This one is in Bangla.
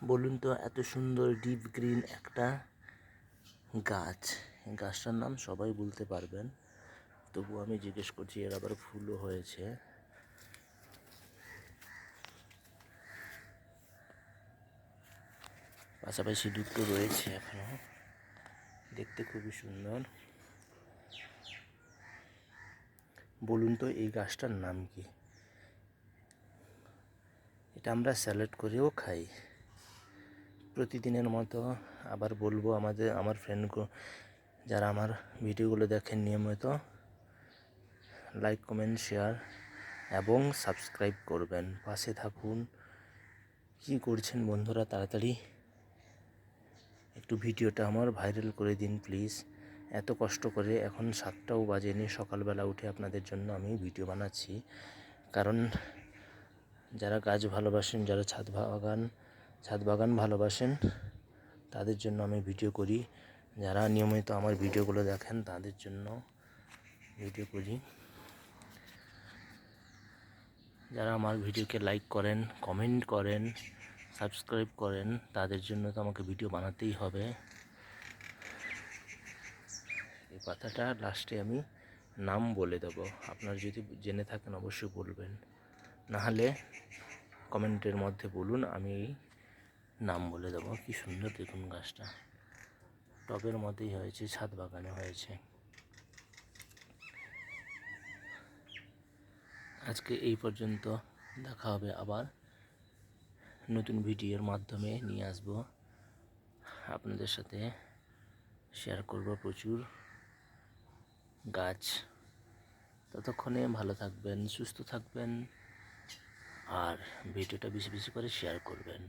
বলুন তো, এত সুন্দর ডিপ গ্রিন একটা গাছ, গাছটার নাম সবাই বলতে পারবেন, তবু আমি জিজ্ঞেস করছি। এর আবার ফুলও হয়েছে। পাশাপাশি দুটো রয়েছে এখনো, দেখতে খুবই সুন্দর। বলুন তো, এই গাছটার নাম কি? এটা আমরা স্যালাড করেও খাই প্রতিদিনের মতো। আবার বলবো, আমার ফ্রেন্ডকে, যারা আমার ভিডিওগুলো দেখেন নিয়মিত, লাইক, কমেন্ট, শেয়ার এবং সাবস্ক্রাইব করবেন, পাশে থাকুন। কি করছেন বন্ধুরা? তাড়াতাড়ি একটু ভিডিওটা আমার ভাইরাল করে দিন প্লিজ। এত কষ্ট করে, এখন 7টাও বাজেনি, সকালবেলা উঠে আপনাদের জন্য আমি ভিডিও বানাচ্ছি। কারণ যারা গাছ ভালোবাসেন, যারা ছাদ বাগান ভালোবাসেন, তাদের জন্য আমি ভিডিও করি। যারা নিয়মিত আমার ভিডিওগুলো দেখেন, তাদের জন্য ভিডিও করি। যারা আমার ভিডিওকে লাইক করেন, কমেন্ট করেন, সাবস্ক্রাইব করেন, তাদের জন্য তো আমাকে ভিডিও বানাতেই হবে। এই কথাটা লাস্টে আমি নাম বলে দেবো, আপনারা যদি জেনে থাকেন অবশ্যই বলবেন, নাহলে কমেন্টের মধ্যে বলুন, আমি নাম বলে দেবো। কি সুন্দর দেখুন গাছটা, টবের মধ্যেই হয়েছে, ছাদ বাগানে হয়েছে। আজকে এই পর্যন্ত, দেখা হবে আবার নতুন ভিডিওর মাধ্যমে। নিয়ে আসবো আপনাদের সাথে, শেয়ার করব প্রচুর গাছ। ততক্ষণে ভালো থাকবেন, সুস্থ থাকবেন, আর ভিডিওটা বেশি বেশি করে শেয়ার করবেন।